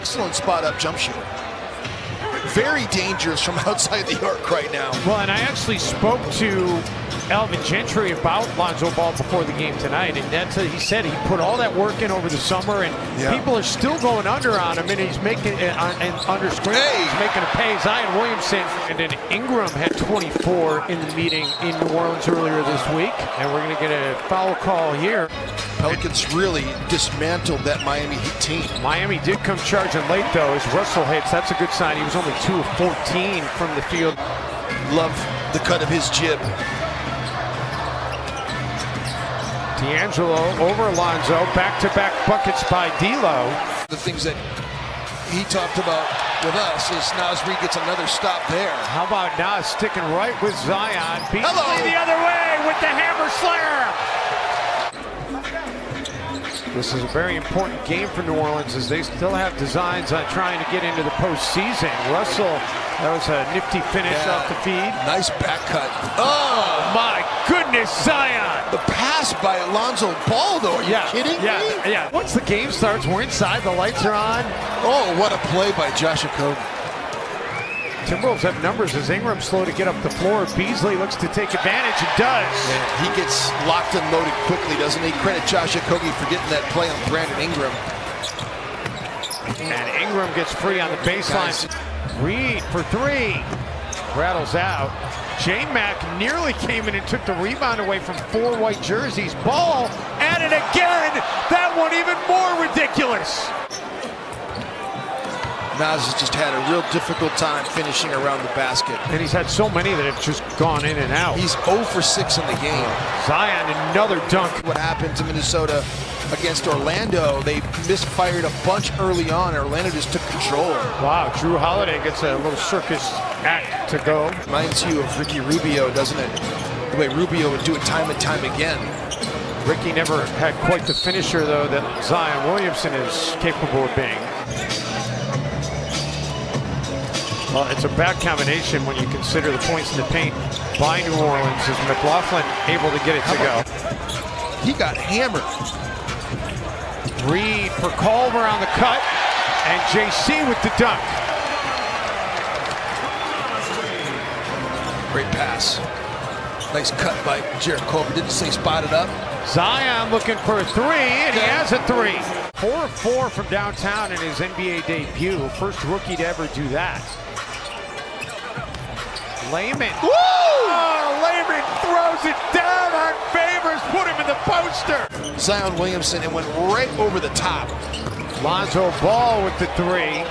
excellent spot-up jump shooter. Very dangerous from outside the arc right now. Well, and I actually spoke to Alvin Gentry about Lonzo Ball before the game tonight, and that's he said he put all that work in over the summer, and people are still going under on him, and he's making it under screen. He's making a pay. Zion Williamson and then Ingram had 24 in the meeting in New Orleans earlier this week, and we're going to get a foul call here. Pelicans really dismantled that Miami Heat team. Miami did come charging late, though, as Russell hits. That's a good sign. He was only 2 of 14 from the field. Love the cut of his jib. D'Angelo over Alonzo, back-to-back buckets by D'Lo. The things that he talked about with us is Naz Reid gets another stop there. How about Naz sticking right with Zion? Beasley the other way with the hammer slayer. This is a very important game for New Orleans as they still have designs on trying to get into the postseason. Russell, that was a nifty finish off the feed. Nice back cut. Oh my goodness, Zion! The pass by Lonzo Ball, though. Are you kidding me? Yeah. Once the game starts, we're inside, the lights are on. Oh, what a play by Josh Okogie. Timberwolves have numbers as Ingram slow to get up the floor. Beasley looks to take advantage. He does. Yeah, he gets locked and loaded quickly, doesn't he? Credit Josh Okogie for getting that play on Brandon Ingram. And Ingram gets free on the baseline. Reid for 3. Rattles out. J-Mac nearly came in and took the rebound away from 4 white jerseys. Ball at it again. That one even more ridiculous. Naz has just had a real difficult time finishing around the basket. And he's had so many that have just gone in and out. He's 0 for 6 in the game. Zion, another dunk. What happened to Minnesota against Orlando, they misfired a bunch early on. Orlando just took control. Wow, Drew Holiday gets a little circus act to go. Reminds you of Ricky Rubio, doesn't it? The way Rubio would do it time and time again. Ricky never had quite the finisher, though, that Zion Williamson is capable of being. Well, it's a bad combination when you consider the points in the paint by New Orleans as McLaughlin able to get it to go. He got hammered. Reid for Culver on the cut, and JC with the dunk. Great pass. Nice cut by Jarrett Culver. Didn't say spotted up. Zion looking for a 3, and he has a 3. 4 of 4 from downtown in his NBA debut. First rookie to ever do that. Layman. Woo! Oh, Layman throws it down on Favors, put him in the poster. Zion Williamson, and went right over the top. Lonzo Ball with the 3.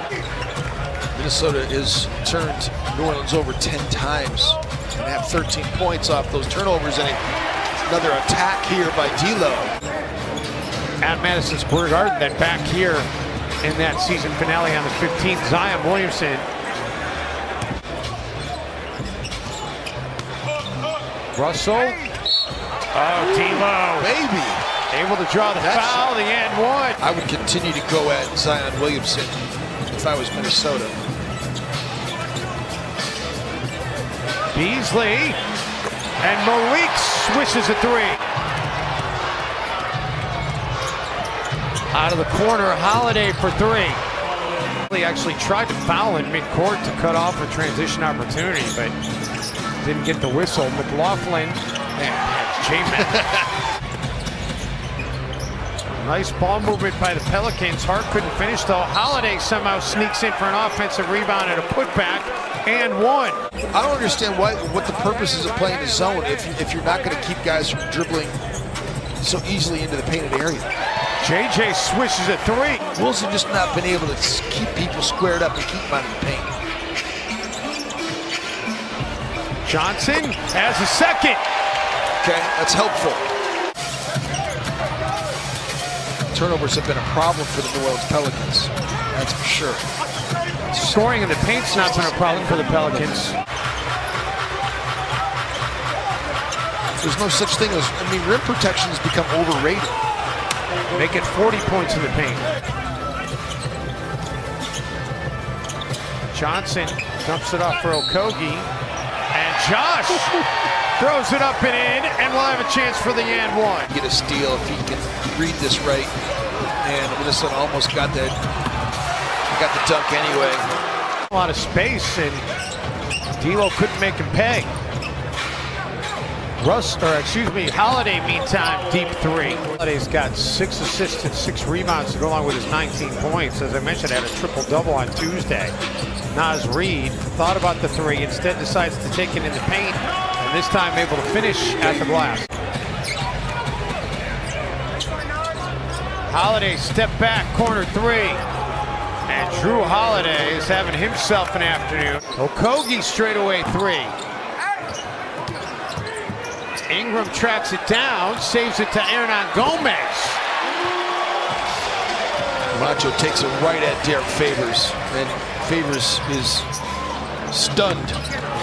Minnesota has turned New Orleans over 10 times and have 13 points off those turnovers, and another attack here by D'Lo. At Madison Square Garden, then back here in that season finale on the 15th, Zion Williamson. Russell. Oh, D'Lo. Baby. Able to draw the foul, the and 1. I would continue to go at Zion Williamson if I was Minnesota. Beasley. And Malik swishes a 3. Out of the corner, Holiday for 3. He actually tried to foul in midcourt to cut off a transition opportunity, but didn't get the whistle. McLaughlin and J-Mac. Nice ball movement by the Pelicans. Hart couldn't finish, though. Holiday somehow sneaks in for an offensive rebound and a putback, and 1. I don't understand what the purpose is of playing the zone if you're not going to keep guys from dribbling so easily into the painted area. JJ swishes a 3. Wolves have just not been able to keep people squared up and keep them out of the paint. Johnson has a second. Okay, that's helpful. Turnovers have been a problem for the New Orleans Pelicans, that's for sure. Scoring in the paint's not been a problem for the Pelicans. There's no such thing as, rim protection has become overrated. Make it 40 points in the paint. Johnson dumps it off for Okogie. And Josh throws it up and in, and we'll have a chance for the and 1. Get a steal if he can read this right. And Minnesota almost got that got the dunk anyway. A lot of space, and D'Lo couldn't make him pay. Holiday, meantime, deep three. Holiday's got 6 assists and 6 rebounds to go along with his 19 points. As I mentioned, had a triple-double on Tuesday. Naz Reid thought about the three, instead decides to take it in the paint, and this time able to finish at the glass. Holiday step back, corner three. And Jrue Holiday is having himself an afternoon. Okogie straightaway three. Ingram tracks it down, saves it to Hernan Gomez. Macho takes it right at Derek Favors, and Favors is stunned.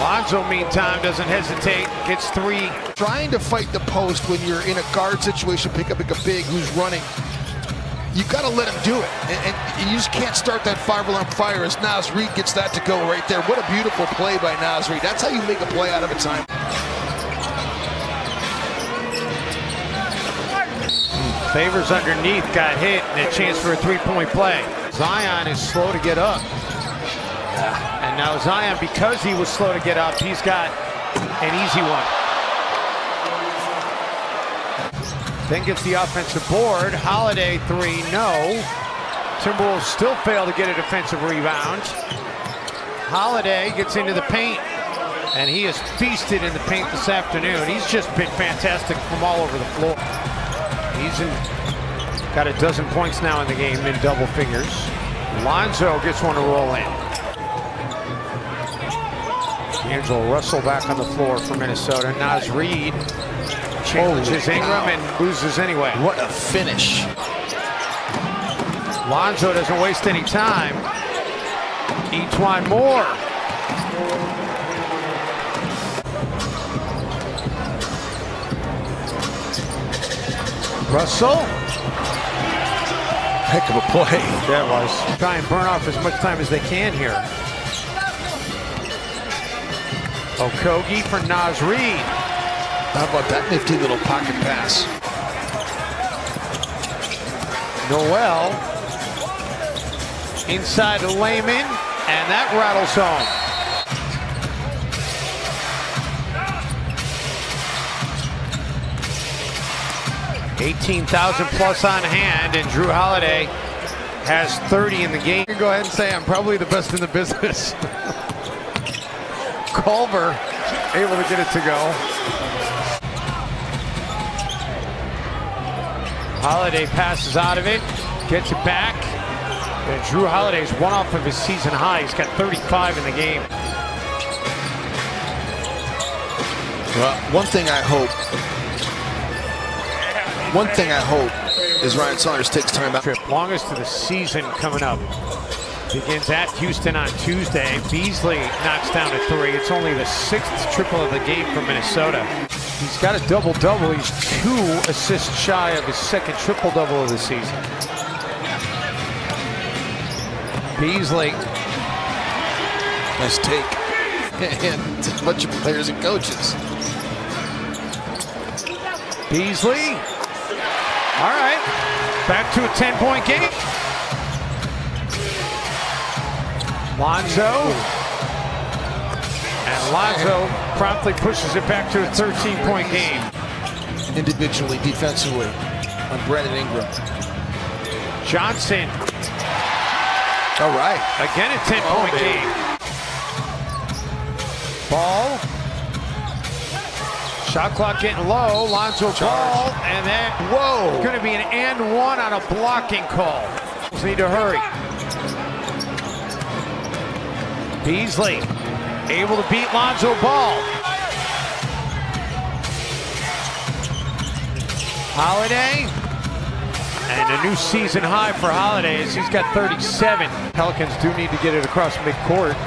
Lonzo, meantime, doesn't hesitate, gets three. Trying to fight the post when you're in a guard situation, pick up like a big who's running. You got to let him do it, and you just can't start that five-alarm fire as Naz Reid gets that to go right there. What a beautiful play by Naz Reid. That's how you make a play out of a time. Favors underneath, got hit, and a chance for a three-point play. Zion is slow to get up. And now Zion, because he was slow to get up, he's got an easy one. Then gets the offensive board. Holiday three, no. Timberwolves still fail to get a defensive rebound. Holiday gets into the paint, and he has feasted in the paint this afternoon. He's just been fantastic from all over the floor. He's got a dozen points now in the game in double figures. Lonzo gets one to roll in. D'Angelo Russell back on the floor for Minnesota. Naz Reid challenges Ingram and loses anyway. What a finish. Lonzo doesn't waste any time. E'Twaun Moore. Russell. Heck of a play. Yeah, it was. Try and burn off as much time as they can here. Okogie for Naz Reid. How about that nifty little pocket pass? Noel inside to Layman, and that rattles home. $18,000 plus on hand, and Jrue Holiday has 30 in the game. You can go ahead and say I'm probably the best in the business. Culver able to get it to go. Holiday passes out of it, gets it back, and Jrue Holiday's one off of his season high. He's got 35 in the game. Well, one thing I hope is Ryan Saunders takes time out. Longest of the season coming up. Begins at Houston on Tuesday. Beasley knocks down a three. It's only the 6th triple of the game for Minnesota. He's got a double-double. He's 2 assists shy of his 2nd triple-double of the season. Beasley. Nice take. And a bunch of players and coaches. Beasley. All right. Back to a 10-point game. Lonzo. And Lonzo promptly pushes it back to a 13-point game. Individually, defensively, on Brandon Ingram. Johnson. All right. Again a 10-point game. Ball. Shot clock getting low. Lonzo ball. And then, whoa. Going to be an and one on a blocking call. Need to hurry. Beasley able to beat Lonzo Ball. Holiday. And a new season high for Holiday as he's got 37. Pelicans do need to get it across midcourt.